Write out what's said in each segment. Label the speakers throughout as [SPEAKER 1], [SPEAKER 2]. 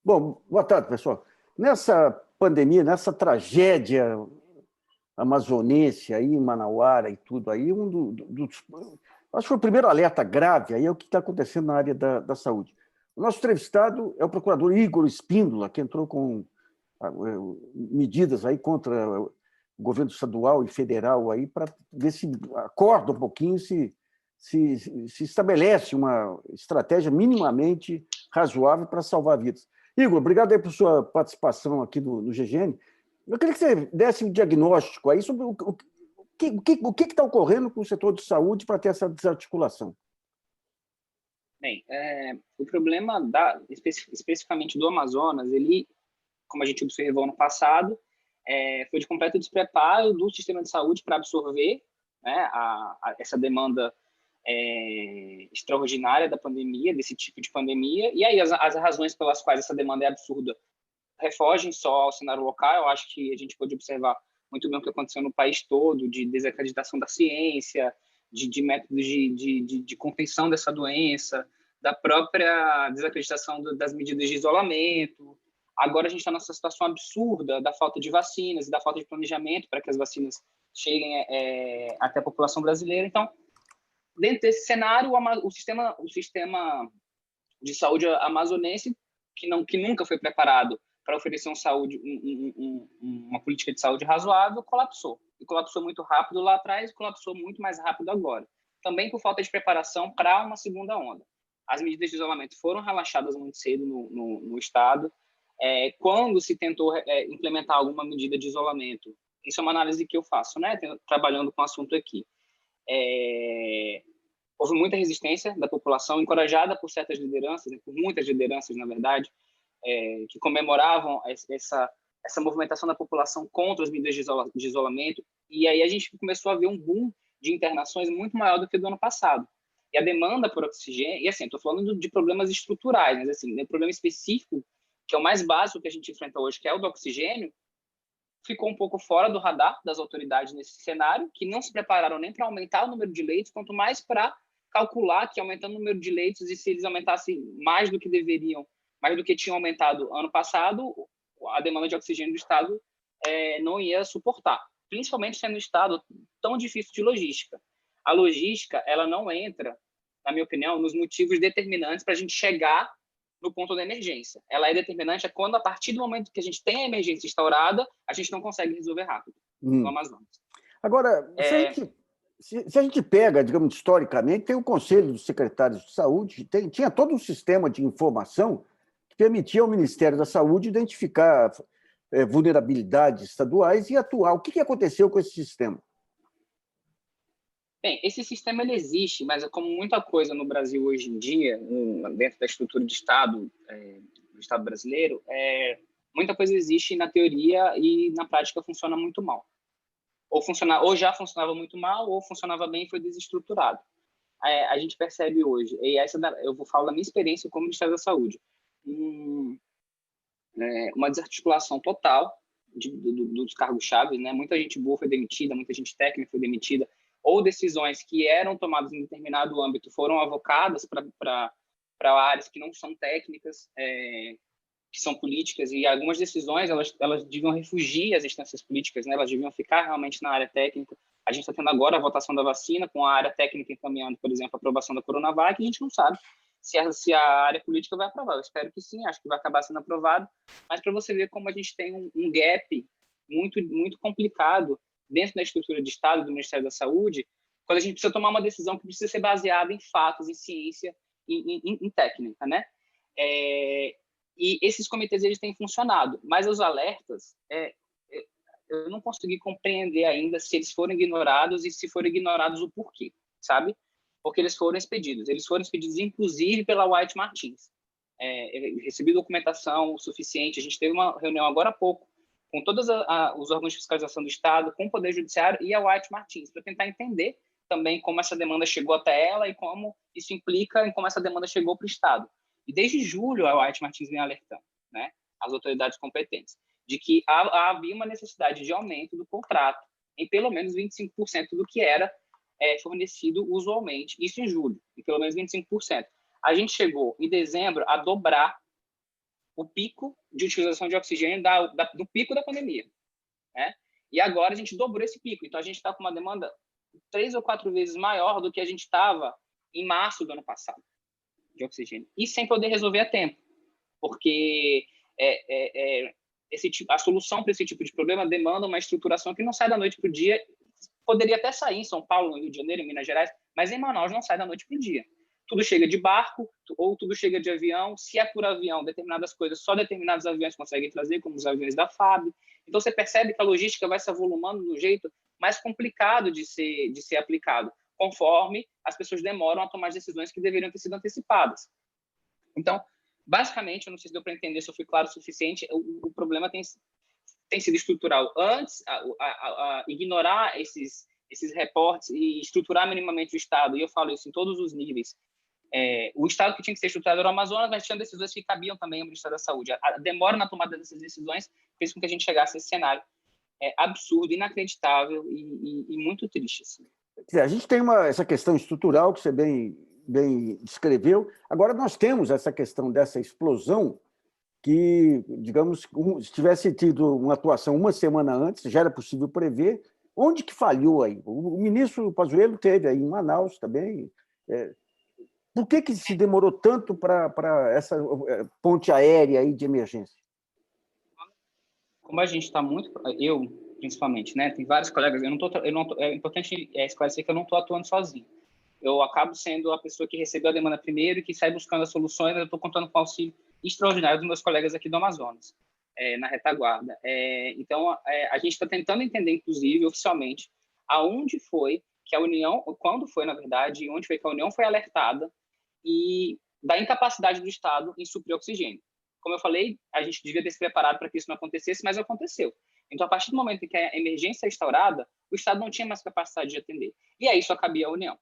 [SPEAKER 1] Bom, boa tarde, pessoal. Nessa pandemia, nessa tragédia amazonense aí em Manauara e tudo aí, acho que foi o primeiro alerta grave aí é o que está acontecendo na área da saúde. O nosso entrevistado é o procurador Igor Espíndola, que entrou com medidas aí contra o governo estadual e federal aí para ver se acorda um pouquinho, se estabelece uma estratégia minimamente razoável para salvar vidas. Igor, obrigado aí por sua participação aqui no GGN. Eu queria que você desse um diagnóstico aí sobre o que está ocorrendo com o setor de saúde para ter essa desarticulação.
[SPEAKER 2] Bem, o problema especificamente do Amazonas, ele, como a gente observou no passado, foi de completo despreparo do sistema de saúde para absorver, né, essa demanda extraordinária da pandemia, desse tipo de pandemia, e aí as razões pelas quais essa demanda é absurda refogem só ao cenário local. Eu acho que a gente pode observar muito bem o que aconteceu no país todo, de desacreditação da ciência, de métodos de contenção dessa doença, da própria desacreditação das medidas de isolamento. Agora a gente está nessa situação absurda da falta de vacinas e da falta de planejamento para que as vacinas cheguem até a população brasileira. Então, dentro desse cenário, o sistema de saúde amazonense, que nunca foi preparado para oferecer uma política de saúde razoável, colapsou. E colapsou muito rápido lá atrás, e colapsou muito mais rápido agora. Também por falta de preparação para uma segunda onda. As medidas de isolamento foram relaxadas muito cedo no Estado. Quando se tentou implementar alguma medida de isolamento, isso é uma análise que eu faço, né, trabalhando com o assunto aqui. Houve muita resistência da população, encorajada por certas lideranças, por muitas lideranças, na verdade, que comemoravam essa movimentação da população contra as medidas de isolamento, e aí a gente começou a ver um boom de internações muito maior do que do ano passado. E a demanda por oxigênio, e assim, estou falando de problemas estruturais, mas assim, o problema específico, que é o mais básico que a gente enfrenta hoje, que é o do oxigênio, ficou um pouco fora do radar das autoridades nesse cenário, que não se prepararam nem para aumentar o número de leitos, quanto mais para calcular que aumentando o número de leitos, e se eles aumentassem mais do que deveriam, mais do que tinham aumentado ano passado, a demanda de oxigênio do Estado não ia suportar, principalmente sendo um Estado tão difícil de logística. A logística, ela não entra, na minha opinião, nos motivos determinantes para a gente chegar no ponto da emergência. Ela é determinante quando, a partir do momento que a gente tem a emergência instaurada, a gente não consegue resolver rápido no Amazonas.
[SPEAKER 1] Agora, se a gente pega, digamos, historicamente, tem o Conselho dos Secretários de Saúde, tinha todo um sistema de informação que permitia ao Ministério da Saúde identificar vulnerabilidades estaduais e atuar. O que aconteceu com esse sistema?
[SPEAKER 2] Bem, esse sistema ele existe, mas como muita coisa no Brasil hoje em dia, dentro da estrutura de Estado, do Estado brasileiro, muita coisa existe na teoria e na prática funciona muito mal. Ou já funcionava muito mal, ou funcionava bem e foi desestruturado. A gente percebe hoje, e eu vou falar da minha experiência como Ministério da Saúde, uma desarticulação total dos cargos-chave, né? Muita gente boa foi demitida, muita gente técnica foi demitida, ou decisões que eram tomadas em determinado âmbito foram avocadas para áreas que não são técnicas, que são políticas, e algumas decisões elas deviam refugir as instâncias políticas, né? Elas deviam ficar realmente na área técnica. A gente está tendo agora a votação da vacina, com a área técnica encaminhando, por exemplo, a aprovação da Coronavac, e a gente não sabe se a área política vai aprovar. Eu espero que sim, acho que vai acabar sendo aprovado, mas para você ver como a gente tem um gap muito, muito complicado dentro da estrutura de Estado, do Ministério da Saúde, quando a gente precisa tomar uma decisão que precisa ser baseada em fatos, em ciência, em técnica, né? E esses comitês eles têm funcionado, mas os alertas, eu não consegui compreender ainda se eles foram ignorados e se foram ignorados o porquê, sabe? Porque eles foram expedidos inclusive pela White Martins. Eu recebi documentação suficiente, a gente teve uma reunião agora há pouco com todos os órgãos de fiscalização do Estado, com o Poder Judiciário e a White Martins, para tentar entender também como essa demanda chegou até ela e como isso implica em como essa demanda chegou para o Estado. E desde julho a White Martins vem alertando, né, as autoridades competentes, de que havia uma necessidade de aumento do contrato em pelo menos 25% do que era fornecido usualmente, isso em julho, em pelo menos 25%. A gente chegou, em dezembro, a dobrar o pico de utilização de oxigênio do pico da pandemia, né? E agora a gente dobrou esse pico. Então, a gente está com uma demanda 3 ou 4 vezes maior do que a gente estava em março do ano passado, de oxigênio. E sem poder resolver a tempo, porque a solução para esse tipo de problema demanda uma estruturação que não sai da noite para o dia. Poderia até sair em São Paulo, no Rio de Janeiro, em Minas Gerais, mas em Manaus não sai da noite para o dia. Tudo chega de barco ou tudo chega de avião. Se é por avião, determinadas coisas só determinados aviões conseguem trazer, como os aviões da FAB. Então, você percebe que a logística vai se avolumando de um jeito mais complicado de ser aplicado, conforme as pessoas demoram a tomar decisões que deveriam ter sido antecipadas. Então, basicamente, eu não sei se deu para entender, se eu fui claro o suficiente, o problema tem sido estrutural. Antes, ignorar esses reportes e estruturar minimamente o Estado, e eu falo isso em todos os níveis. O Estado que tinha que ser estruturado era o Amazonas, mas tinha decisões que cabiam também ao Ministério da Saúde. A demora na tomada dessas decisões fez com que a gente chegasse a esse cenário absurdo, inacreditável e muito triste. Assim.
[SPEAKER 1] A gente tem essa questão estrutural que você bem descreveu. Agora, nós temos essa questão dessa explosão que, digamos, se tivesse tido uma atuação uma semana antes, já era possível prever. Onde que falhou aí? O ministro Pazuello teve aí em Manaus também. Por que se demorou tanto para essa ponte aérea aí de emergência?
[SPEAKER 2] Como a gente está muito... Eu, principalmente, né? Tem vários colegas... é importante esclarecer que eu não estou atuando sozinho. Eu acabo sendo a pessoa que recebeu a demanda primeiro e que sai buscando as soluções. Eu estou contando com o auxílio extraordinário dos meus colegas aqui do Amazonas, na retaguarda. Então, a gente está tentando entender, inclusive, oficialmente, aonde foi que a União... Quando foi, na verdade, onde foi que a União foi alertada e da incapacidade do Estado em suprir oxigênio. Como eu falei, a gente devia ter se preparado para que isso não acontecesse, mas aconteceu. Então, a partir do momento em que a emergência é instaurada, o Estado não tinha mais capacidade de atender. E aí só cabia a União.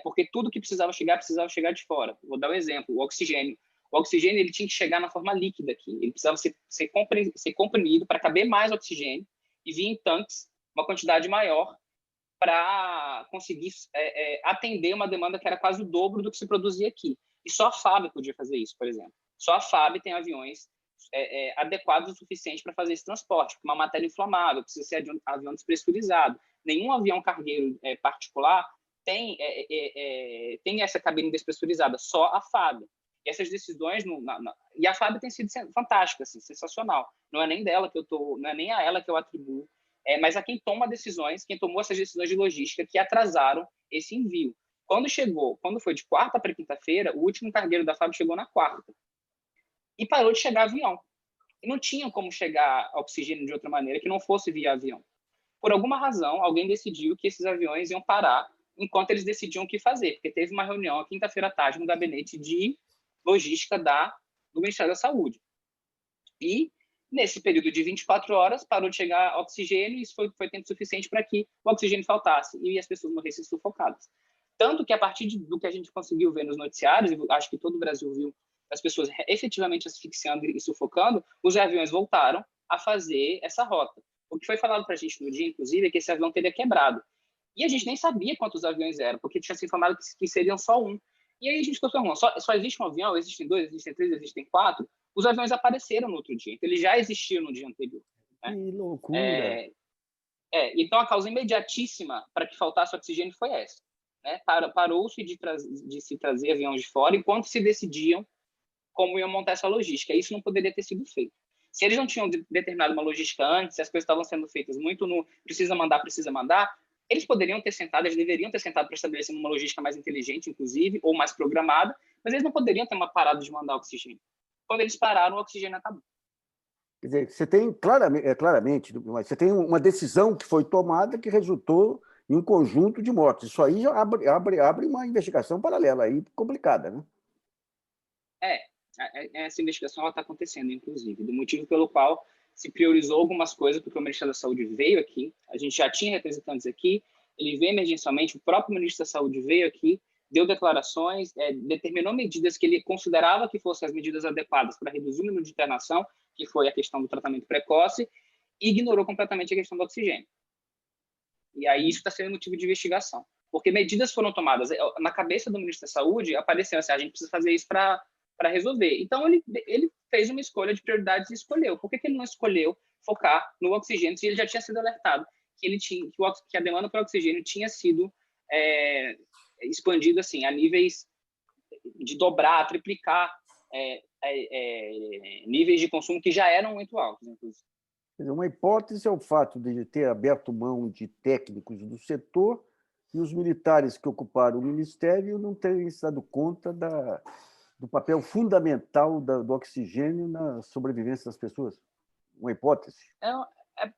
[SPEAKER 2] Porque tudo que precisava chegar de fora. Vou dar um exemplo, o oxigênio. O oxigênio ele tinha que chegar na forma líquida aqui. Ele precisava ser comprimido para caber mais oxigênio e vir em tanques, uma quantidade maior, para conseguir atender uma demanda que era quase o dobro do que se produzia aqui. E só a FAB podia fazer isso, por exemplo. Só a FAB tem aviões adequados o suficiente para fazer esse transporte, porque uma matéria inflamável, precisa ser avião despressurizado. Nenhum avião cargueiro particular tem essa cabine despressurizada, só a FAB. E essas decisões... E a FAB tem sido fantástica, assim, sensacional. Não é nem dela que não é nem a ela que eu atribuo, mas a quem tomou essas decisões de logística que atrasaram esse envio. Quando foi de quarta para quinta-feira, o último cargueiro da FAB chegou na quarta. E parou de chegar avião. E não tinha como chegar oxigênio de outra maneira que não fosse via avião. Por alguma razão, alguém decidiu que esses aviões iam parar enquanto eles decidiam o que fazer, porque teve uma reunião à quinta-feira à tarde no gabinete de logística do Ministério da Saúde. E, nesse período de 24 horas, parou de chegar oxigênio e isso foi tempo suficiente para que o oxigênio faltasse e as pessoas morressem sufocadas. Tanto que, a partir do que a gente conseguiu ver nos noticiários, e acho que todo o Brasil viu as pessoas efetivamente asfixiando e sufocando, os aviões voltaram a fazer essa rota. O que foi falado para a gente no dia, inclusive, é que esse avião teria quebrado. E a gente nem sabia quantos aviões eram, porque tinha se informado que seriam só um. E aí a gente ficou perguntando, só existe um avião? Existem 2, existem 3, existem 4? Os aviões apareceram no outro dia, então eles já existiam no dia anterior. Né?
[SPEAKER 1] Que loucura!
[SPEAKER 2] Então, a causa imediatíssima para que faltasse oxigênio foi essa. Né? Parou-se de se trazer aviões de fora enquanto se decidiam como iam montar essa logística. Isso não poderia ter sido feito. Se eles não tinham determinado uma logística antes, se as coisas estavam sendo feitas muito no precisa mandar, eles poderiam ter sentado, eles deveriam ter sentado para estabelecer uma logística mais inteligente, inclusive, ou mais programada, mas eles não poderiam ter parado de mandar oxigênio. Quando eles pararam, o oxigênio acabou.
[SPEAKER 1] Quer dizer, você tem claramente, você tem uma decisão que foi tomada que resultou em um conjunto de mortes. Isso aí já abre uma investigação paralela aí complicada, né?
[SPEAKER 2] Essa investigação está acontecendo, inclusive, do motivo pelo qual se priorizou algumas coisas, porque o Ministério da Saúde veio aqui, a gente já tinha representantes aqui, ele veio emergencialmente, o próprio Ministro da Saúde veio aqui, deu declarações, determinou medidas que ele considerava que fossem as medidas adequadas para reduzir o número de internação, que foi a questão do tratamento precoce, e ignorou completamente a questão do oxigênio. E aí isso está sendo motivo de investigação, porque medidas foram tomadas. Na cabeça do Ministro da Saúde, apareceu assim, a gente precisa fazer isso para para resolver. Então, ele fez uma escolha de prioridades e escolheu. Por que ele não escolheu focar no oxigênio se ele já tinha sido alertado que a demanda por oxigênio tinha sido expandida assim, a níveis de dobrar, triplicar níveis de consumo que já eram muito altos, inclusive.
[SPEAKER 1] Uma hipótese é o fato de ter aberto mão de técnicos do setor e os militares que ocuparam o ministério não terem se dado conta do papel fundamental do oxigênio na sobrevivência das pessoas. Uma hipótese.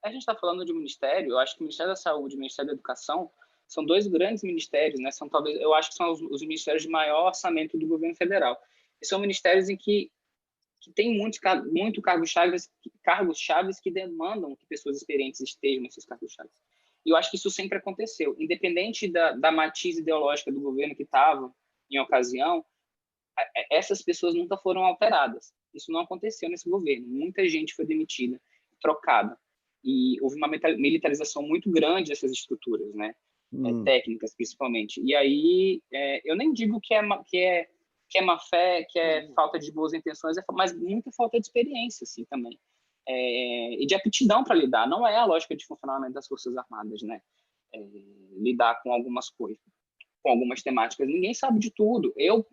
[SPEAKER 2] A gente está falando de um ministério, eu acho que o Ministério da Saúde e o Ministério da Educação são dois grandes ministérios, né? Eu acho que são os ministérios de maior orçamento do governo federal. E são ministérios em que tem muito cargos-chave que demandam que pessoas experientes estejam nesses cargos-chave. E eu acho que isso sempre aconteceu. Independente da matiz ideológica do governo que estava em ocasião, essas pessoas nunca foram alteradas. Isso não aconteceu nesse governo. Muita gente foi demitida, trocada. E houve uma militarização muito grande dessas estruturas, né? Técnicas, principalmente. E aí, eu nem digo que é má fé, que é falta de boas intenções, mas muita falta de experiência, assim, também. E de aptidão para lidar. Não é a lógica de funcionamento das Forças Armadas, né? Lidar com algumas coisas, com algumas temáticas. Ninguém sabe de tudo. Eu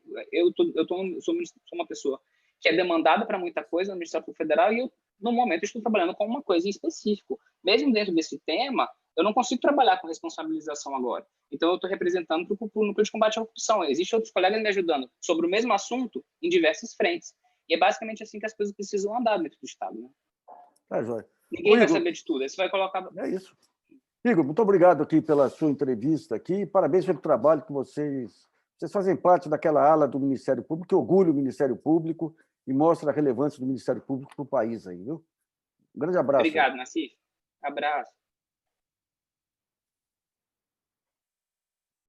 [SPEAKER 2] sou uma pessoa que é demandada para muita coisa no Ministério Federal e eu, no momento, estou trabalhando com uma coisa em específico. Mesmo dentro desse tema, eu não consigo trabalhar com responsabilização agora. Então, eu estou representando para o Núcleo de Combate à Corrupção. Existem outros colegas me ajudando sobre o mesmo assunto em diversas frentes. E é basicamente assim que as coisas precisam andar dentro do Estado. Né?
[SPEAKER 1] Joia.
[SPEAKER 2] Ninguém vai saber de tudo. Aí você vai colocar...
[SPEAKER 1] É isso. Igor, muito obrigado aqui pela sua entrevista aqui. Parabéns pelo trabalho que vocês fazem parte daquela ala do Ministério Público, que orgulha o Ministério Público e mostra a relevância do Ministério Público para o país aí, viu? Um grande abraço.
[SPEAKER 2] Obrigado, Nassif. Abraço.